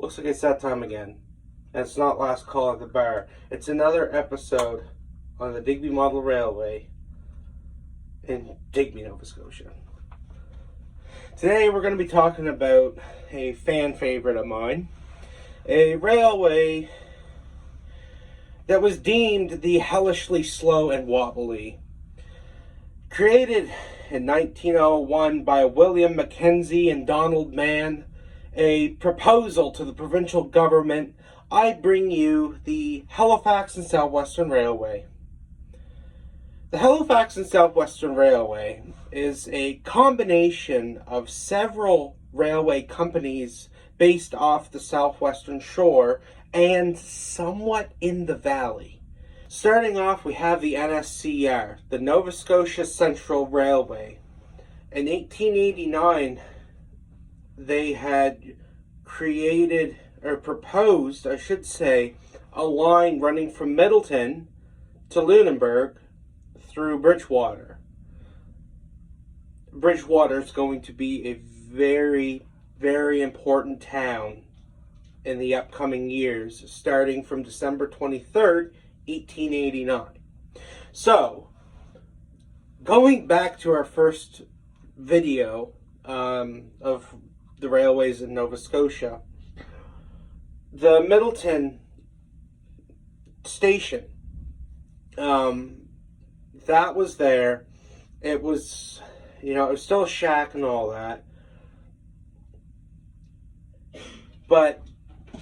Looks like it's that time again. And it's not last call at the bar. It's another episode on the Digby Model Railway in Digby, Nova Scotia. Today we're going to be talking about a fan favorite of mine. A railway that was deemed the hellishly slow and wobbly. Created in 1901 by William Mackenzie and Donald Mann, a proposal to the provincial government, I bring you the Halifax and Southwestern Railway. The Halifax and Southwestern Railway is a combination of several railway companies based off the southwestern shore and somewhat in the valley. Starting off, we have the NSCR, the Nova Scotia Central Railway. In 1889, they had created, or proposed, I should say, a line running from Middleton to Lunenburg through Bridgewater. Bridgewater is going to be a very, very important town in the upcoming years, starting from December 23rd, 1889. So, going back to our first video of the railways in Nova Scotia, the Middleton station, that was there. It was, it was still a shack and all that. But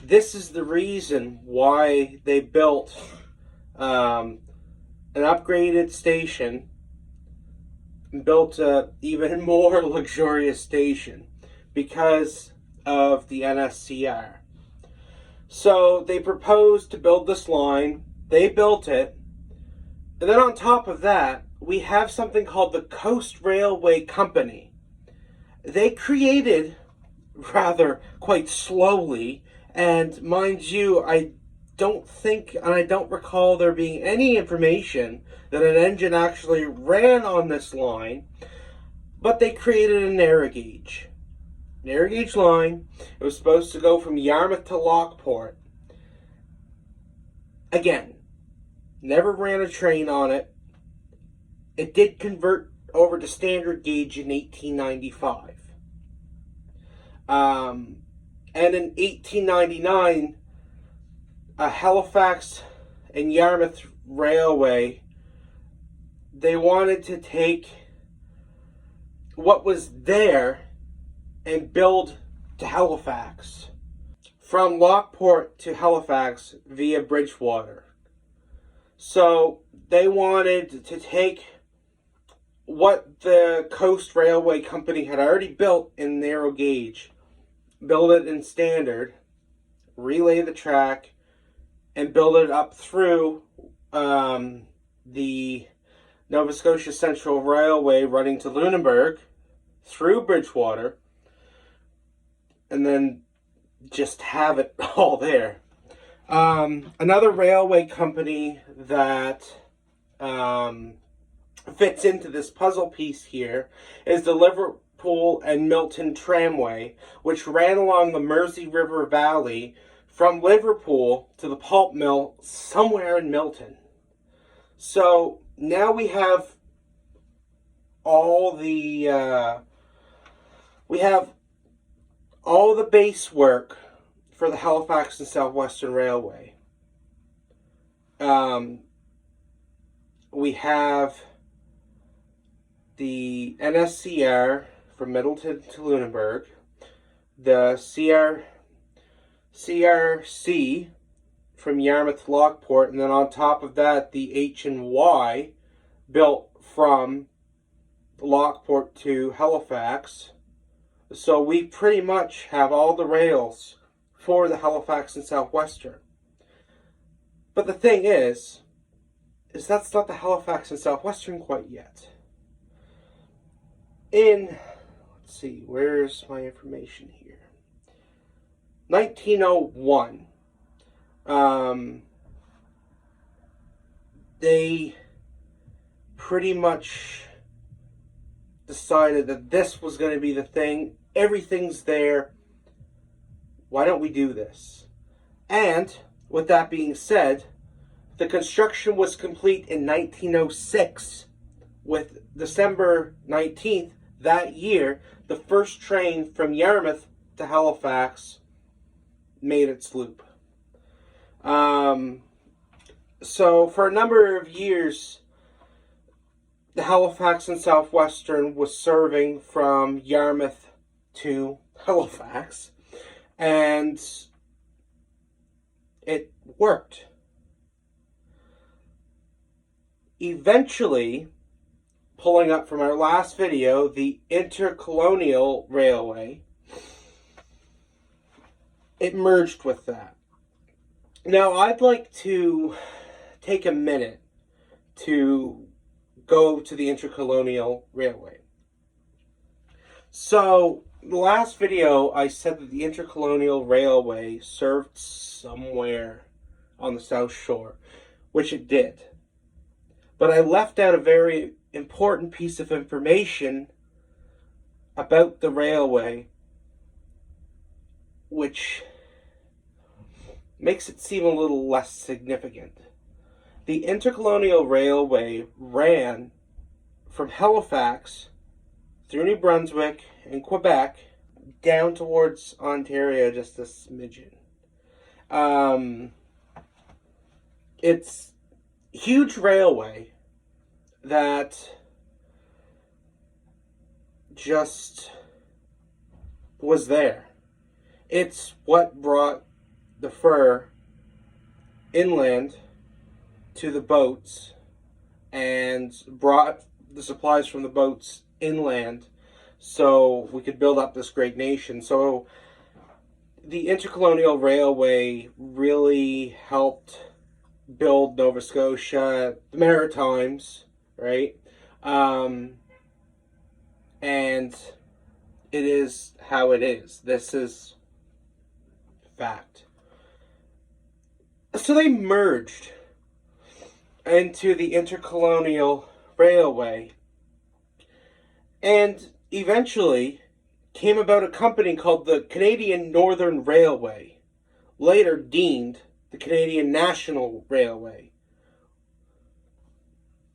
this is the reason why they built an upgraded station and built an even more luxurious station because of the NSCR. So they proposed to build this line, they built it, and then on top of that, we have something called the Coast Railway Company. They created, rather quite slowly, and mind you, I don't think, and I don't recall there being any information that an engine actually ran on this line, but they created a narrow gauge line. It was supposed to go from Yarmouth to Lockport. Again, never ran a train on it. It did convert over to standard gauge in 1895. And in 1899, a Halifax and Yarmouth Railway, they wanted to take what was there and build to Halifax. From Lockport to Halifax via Bridgewater. So they wanted to take what the Coast Railway Company had already built in narrow gauge, build it in standard, relay the track, and build it up through the Nova Scotia Central Railway running to Lunenburg, through Bridgewater, and then just have it all there. Another railway company that fits into this puzzle piece here is the Liverpool and Milton Tramway, which ran along the Mersey River Valley from Liverpool to the pulp mill somewhere in Milton. So now we have all the base work for the Halifax and Southwestern Railway. We have the NSCR from Middleton to Lunenburg, the CRC from Yarmouth to Lockport, and then on top of that, the H&Y built from Lockport to Halifax. So we pretty much have all the rails for the Halifax and Southwestern. But the thing is that's not the Halifax and Southwestern quite yet. Let's see, where's my information here? 1901. They pretty much decided that this was going to be the thing. Everything's there. why don't we do this? And with that being said, the construction was complete in 1906, with December 19th that year, the first train from Yarmouth to Halifax made its loop. So for a number of years, the Halifax and Southwestern was serving from Yarmouth to Halifax, and it worked. Eventually, pulling up from our last video, the Intercolonial Railway, it merged with that. Now, I'd like to take a minute to go to the Intercolonial Railway. So, the last video, I said that the Intercolonial Railway served somewhere on the South Shore, which it did. But I left out a very important piece of information about the railway, which makes it seem a little less significant. The Intercolonial Railway ran from Halifax through New Brunswick and Quebec down towards Ontario just a smidgen. It's a huge railway that just was there. It's what brought the fur inland to the boats and brought the supplies from the boats inland so we could build up this great nation. So the Intercolonial Railway really helped build Nova Scotia, the Maritimes, right? And it is how it is. This is fact. So they merged into the Intercolonial Railway, and eventually came about a company called the Canadian Northern Railway, later deemed the Canadian National Railway.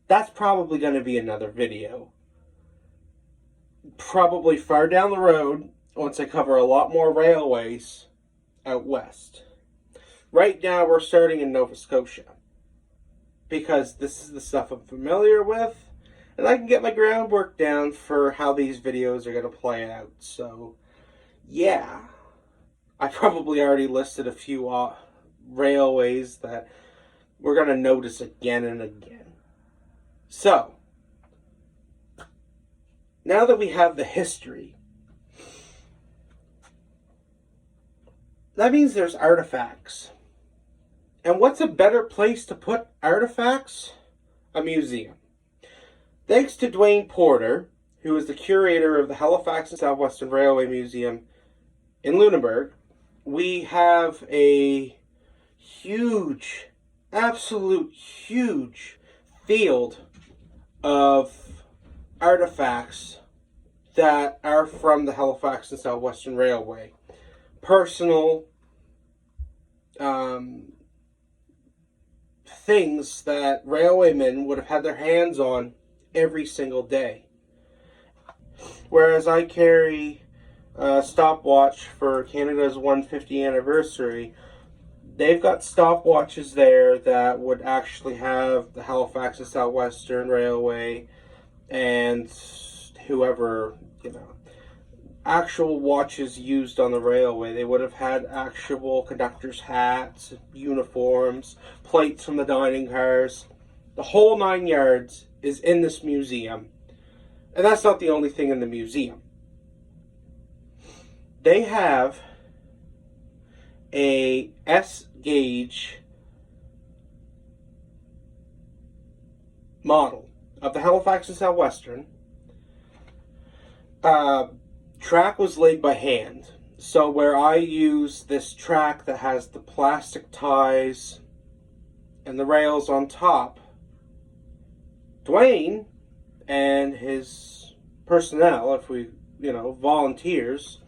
That's probably going to be another video. Probably far down the road, once I cover a lot more railways out west. Right now we're starting in Nova Scotia, because this is the stuff I'm familiar with, and I can get my groundwork down for how these videos are going to play out. So, yeah. I probably already listed a few railways that we're going to notice again and again. So, now that we have the history, that means there's artifacts. And what's a better place to put artifacts? A museum. Thanks to Dwayne Porter, who is the curator of the Halifax and Southwestern Railway Museum in Lunenburg, we have a huge, absolute huge field of artifacts that are from the Halifax and Southwestern Railway. Personal things that railwaymen would have had their hands on every single day. Whereas I carry a stopwatch for Canada's 150th anniversary, they've got stopwatches there that would actually have the Halifax and Southwestern Railway and whoever, actual watches used on the railway. They would have had actual conductors' hats, uniforms, plates from the dining cars. The whole 9 yards is in this museum. And that's not the only thing in the museum. They have a S-gauge model of the Halifax and Southwestern. Track was laid by hand. So where I use this track that has the plastic ties and the rails on top, Dwayne and his personnel, if we, volunteers,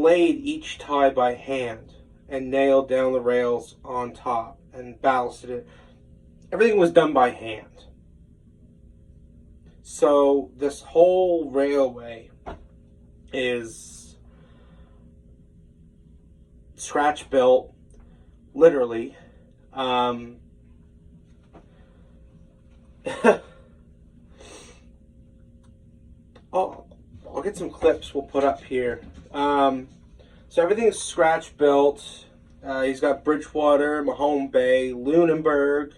laid each tie by hand and nailed down the rails on top and ballasted it. Everything was done by hand. So this whole railway is scratch built, literally. I'll get some clips we'll put up here. So everything is scratch built. He's got Bridgewater, Mahone Bay, Lunenburg.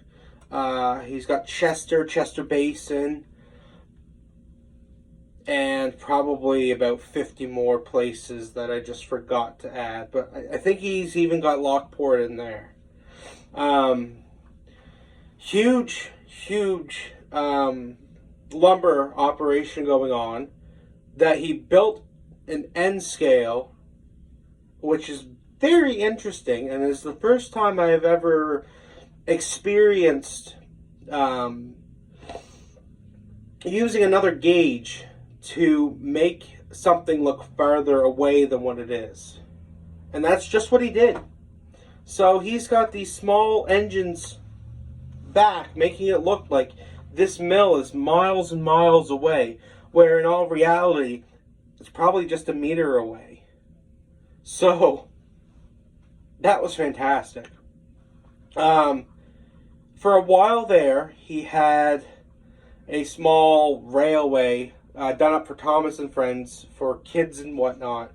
He's got Chester Basin, and probably about 50 more places that I just forgot to add. But I think he's even got Lockport in there. Huge lumber operation going on that he built an N scale, which is very interesting, and is the first time I have ever experienced using another gauge to make something look farther away than what it is. And that's just what he did. So he's got these small engines back, making it look like this mill is miles and miles away, where in all reality, it's probably just a meter away. So, that was fantastic. For a while there, he had a small railway done up for Thomas and Friends for kids and whatnot.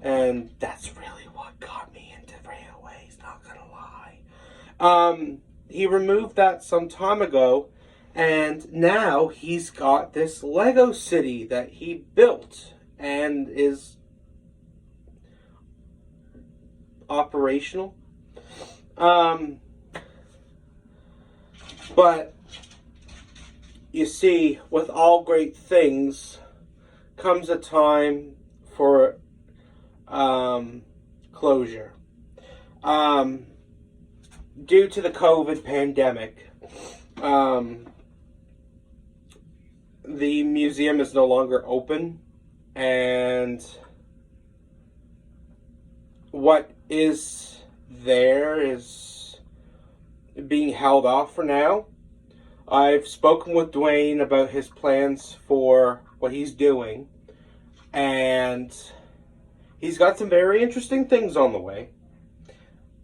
And that's really what got me into railways, not gonna lie. He removed that some time ago, and now he's got this Lego city that he built and is operational. But you see, with all great things comes a time for closure. Due to the COVID pandemic, the museum is no longer open, and what is there is being held off for now. I've spoken with Dwayne about his plans for what he's doing, and he's got some very interesting things on the way.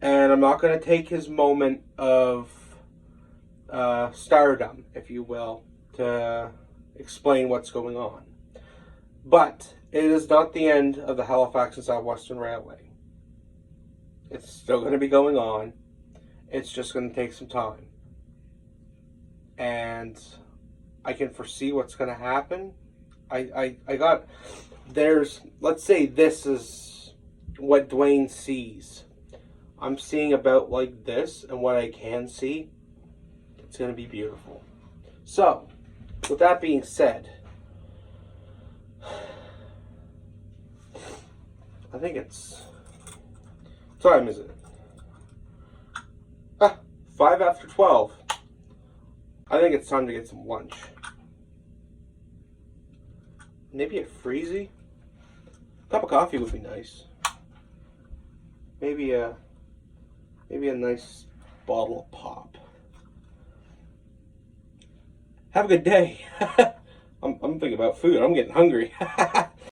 And I'm not going to take his moment of stardom, if you will, to explain what's going on. But it is not the end of the Halifax and Southwestern Railway. It's still going to be going on. It's just going to take some time. And I can foresee what's going to happen. Let's say this is what Dwayne sees. I'm seeing about like this, and what I can see, it's going to be beautiful. So, with that being said, I think it's, what time is it? 5 after 12. I think it's time to get some lunch. Maybe a freezy? A cup of coffee would be nice. Maybe a nice bottle of pop. Have a good day. I'm thinking about food. I'm getting hungry.